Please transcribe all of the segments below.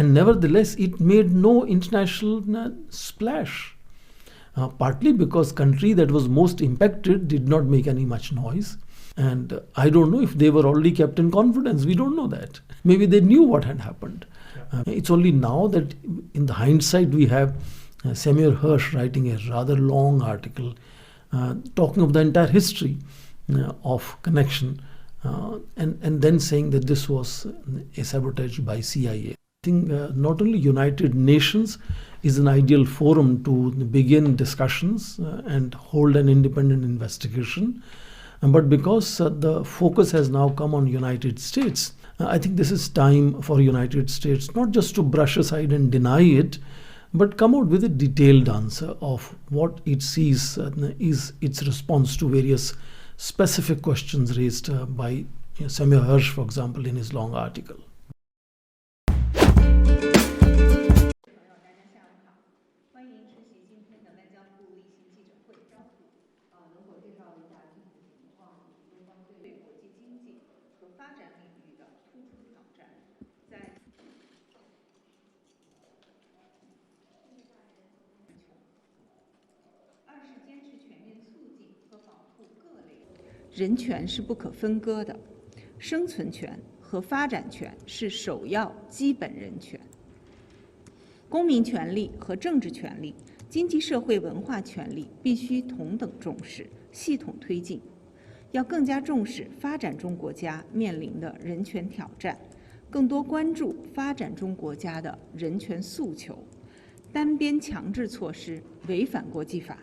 and nevertheless it made no international splash. Partly because country that was most impacted did not make any much noise. And I don't know if they were already kept in confidence. We don't know that. Maybe they knew what had happened. It's only now that in the hindsight we have Samuel Hirsch writing a rather long article talking of the entire history of connection and then saying that this was a sabotage by CIA. I think not only United Nations is an ideal forum to begin discussions and hold an independent investigation, but because the focus has now come on United States, I think this is time for United States not just to brush aside and deny it, but come out with a detailed answer of what it sees is its response to various specific questions raised by Samuel Hirsch, for example, in his long article.人权是不可分割的，生存权和发展权是首要基本人权。公民权利和政治权利、经济社会文化权利必须同等重视，系统推进。要更加重视发展中国家面临的人权挑战，更多关注发展中国家的人权诉求。单边强制措施违反国际法，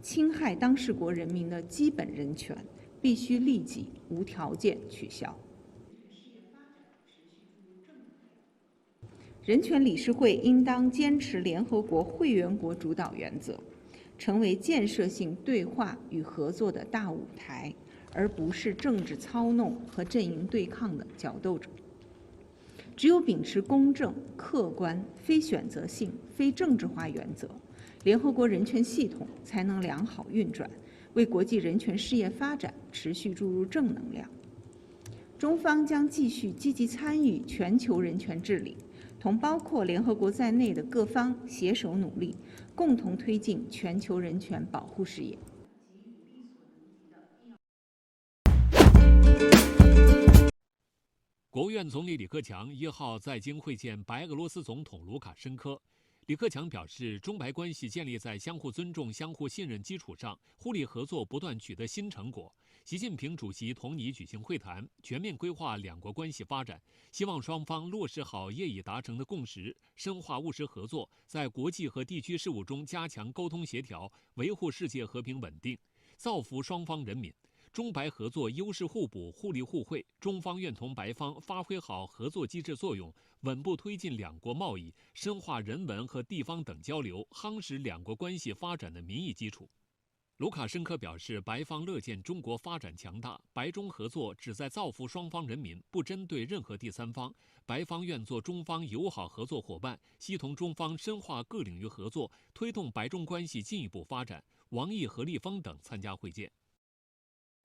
侵害当事国人民的基本人权，必须立即无条件取消。人权理事会应当坚持联合国会员国主导原则，成为建设性对话与合作的大舞台，而不是政治操弄和阵营对抗的角斗者。只有秉持公正、客观、非选择性、非政治化原则，联合国人权系统才能良好运转，为国际人权事业发展持续注入正能量。中方将继续积极参与全球人权治理，同包括联合国在内的各方携手努力，共同推进全球人权保护事业。国务院总理李克强1号在京会见白俄罗斯总统卢卡申科。李克强表示，中白关系建立在相互尊重、相互信任基础上，互利合作不断取得新成果。习近平主席同拟举行会谈，全面规划两国关系发展，希望双方落实好业已达成的共识，深化务实合作，在国际和地区事务中加强沟通协调，维护世界和平稳定，造福双方人民。中白合作优势互补、互利互惠，中方愿同白方发挥好合作机制作用，稳步推进两国贸易，深化人文和地方等交流，夯实两国关系发展的民意基础。卢卡申科表示，白方乐见中国发展强大，白中合作旨在造福双方人民，不针对任何第三方。白方愿做中方友好合作伙伴，希同中方深化各领域合作，推动白中关系进一步发展。王毅、何立峰等参加会见。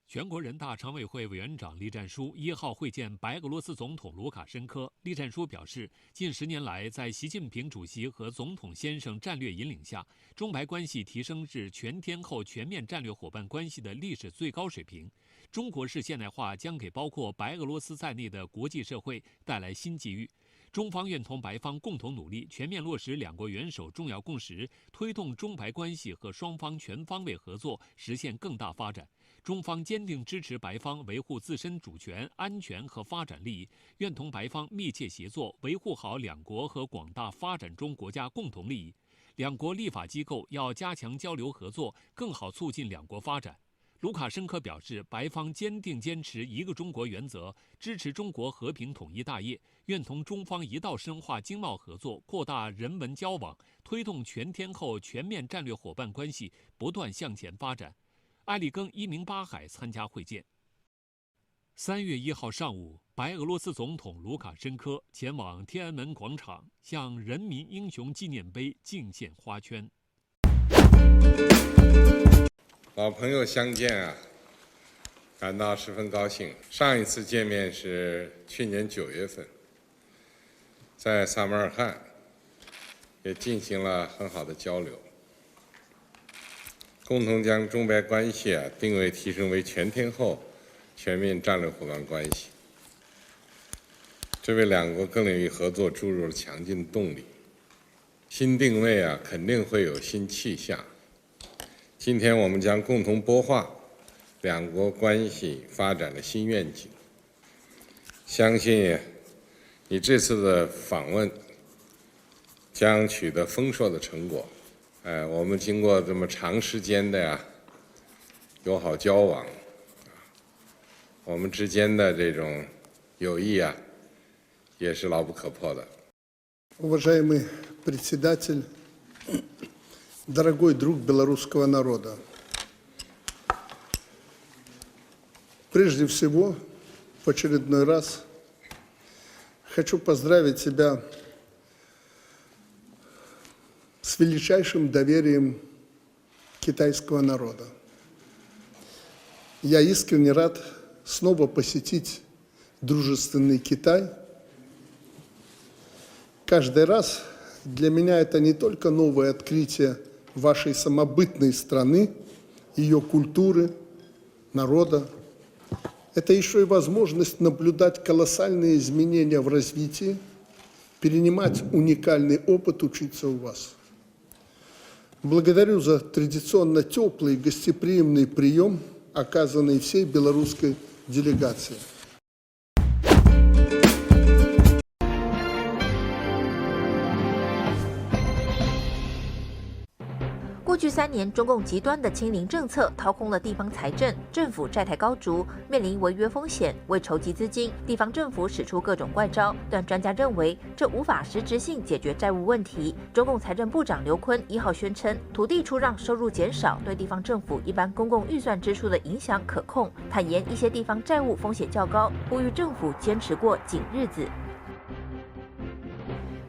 全国人大常委会委员长栗战书1号会见白俄罗斯总统卢卡申科。栗战书表示，近10年来，在习近平主席和总统先生战略引领下，中白关系提升至全天候全面战略伙伴关系的历史最高水平。中国式现代化将给包括白俄罗斯在内的国际社会带来新机遇。中方愿同白方共同努力，全面落实两国元首重要共识，推动中白关系和双方全方位合作实现更大发展。中方坚定支持白方维护自身主权、安全和发展利益，愿同白方密切协作，维护好两国和广大发展中国家共同利益。两国立法机构要加强交流合作，更好促进两国发展。卢卡申科表示，白方坚定坚持一个中国原则，支持中国和平统一大业，愿同中方一道深化经贸合作，扩大人文交往，推动全天候全面战略伙伴关系不断向前发展。艾利根、伊明巴海参加会见。3月1号上午，白俄罗斯总统卢卡申科前往天安门广场，向人民英雄纪念碑敬献花圈。老朋友相见啊，感到十分高兴。上一次见面是去年9月份，在萨马尔罕也进行了很好的交流，共同将中白关系定位提升为全天候全面战略伙伴关系，这为两国各领域合作注入了强劲的动力。新定位肯定会有新气象。今天我们将共同擘画两国关系发展的新愿景。相信你这次的访问将取得丰硕的成果。我们经过这么长时间的友好交往，我们之间的这种友谊也是牢不可破的。Уважаемый председатель, дорогой друг белорусского народа, прежде всего, в очередной раз хочу поздравить тебя с величайшим доверием китайского народа. Я искренне рад снова посетить дружественный Китай. Каждый раз для меня это не только новое открытие вашей самобытной страны, ее культуры, народа. Это еще и возможность наблюдать колоссальные изменения в развитии, перенимать уникальный опыт, учиться у вас. Благодарю за традиционно теплый и гостеприимный прием, оказанный всей белорусской делегации. 过去3年，中共极端的清零政策掏空了地方财政，政府债台高筑，面临违约风险。为筹集资金，地方政府使出各种怪招，但专家认为这无法实质性解决债务问题。中共财政部长刘昆1号宣称，土地出让收入减少对地方政府一般公共预算支出的影响可控，坦言一些地方债务风险较高，呼吁政府坚持过紧日子。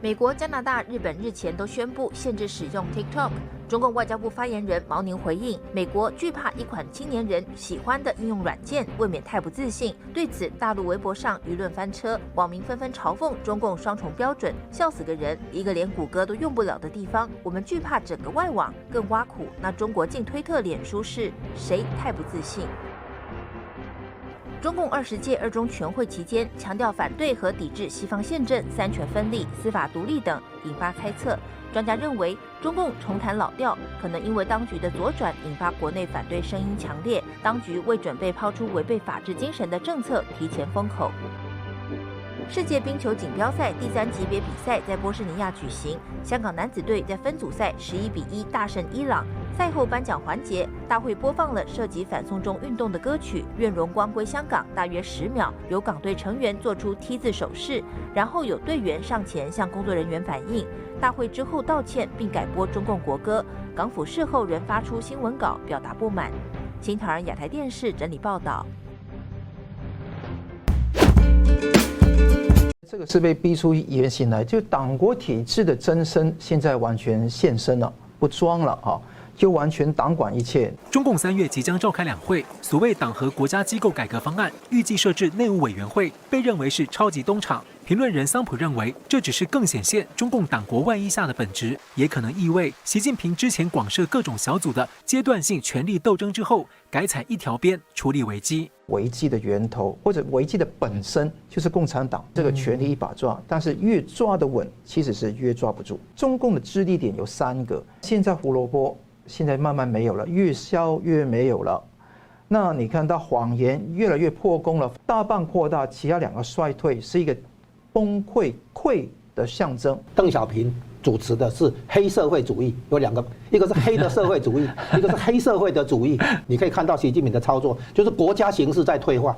美国、加拿大、日本日前都宣布限制使用 TikTok。中共外交部发言人毛宁回应，美国惧怕一款青年人喜欢的应用软件，未免太不自信。对此，大陆微博上舆论翻车，网民纷纷嘲讽中共双重标准，笑死个人！一个连谷歌都用不了的地方，我们惧怕整个外网，更挖苦那中国进推特、脸书是谁太不自信？ 中共20届2中全会期间，强调反对和抵制西方宪政、三权分立、司法独立等，引发猜测。专家认为，中共重弹老调，可能因为当局的左转引发国内反对声音强烈，当局未准备抛出违背法治精神的政策，提前封口。 世界冰球锦标赛第3级别比赛在波士尼亚举行，香港男子队在分组赛11比1大胜伊朗。赛后颁奖环节，大会播放了涉及反送中运动的歌曲《愿荣光归香港》，大约10秒，由港队成员做出 T 字手势，然后有队员上前向工作人员反映。大会之后道歉并改播中共国歌，港府事后仍发出新闻稿表达不满。新唐人亚太电视整理报道。 这个是被逼出原形来，就党国体制的真身现在完全现身了，不装了啊，就完全党管一切。中共3月即将召开2会，所谓党和国家机构改革方案预计设置内务委员会，被认为是超级东厂。评论人桑普认为，这只是更显现中共党国外衣下的本质，也可能意味习近平之前广设各种小组的阶段性权力斗争之后，改采一条边处理危机。 危机的源头或者危机的本身就是共产党这个权力一把抓，但是越抓得稳，其实是越抓不住。中共的支力点有3个，现在胡萝卜现在慢慢没有了，越削越没有了。那你看到谎言越来越破功了，大棒扩大，其他2个衰退，是一个崩溃溃的象征。邓小平主持的是黑社会主义，有2个，一个是黑的社会主义，一个是黑社会的主义。你可以看到习近平的操作，就是国家形势在退化。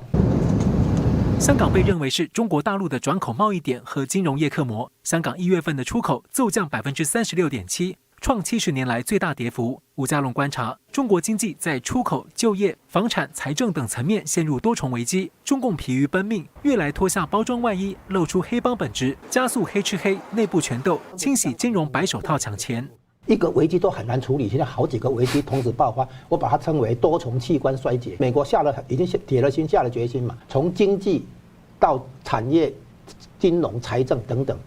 香港被认为是中国大陆的转口贸易点和金融业克磨。香港1月份的出口骤降36.7%，创70年来最大跌幅。吴家龙观察，中国经济在出口、就业、房产、财政等层面陷入多重危机。中共疲于奔命，越来脱下包装外衣，露出黑帮本质，加速黑吃黑、内部权斗，清洗金融白手套抢钱。 一个危机都很难处理，现在好几个危机同时爆发，我把它称为多重器官衰竭。美国已经铁了心、下了决心嘛，从经济到产业、金融、财政等等，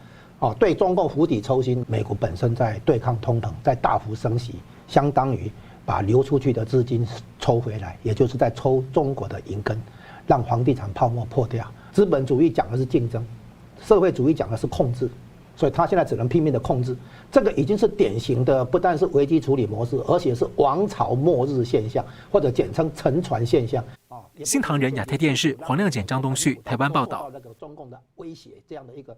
对中共釜底抽薪。美国本身在对抗通膨，在大幅升息，相当于把流出去的资金抽回来，也就是在抽中国的银根，让房地产泡沫破掉。资本主义讲的是竞争，社会主义讲的是控制，所以他现在只能拼命的控制。这个已经是典型的，不但是危机处理模式，而且是王朝末日现象，或者简称沉船现象。新唐人亚太电视黄亮简、张东旭台湾报道。中共的威胁这样的一个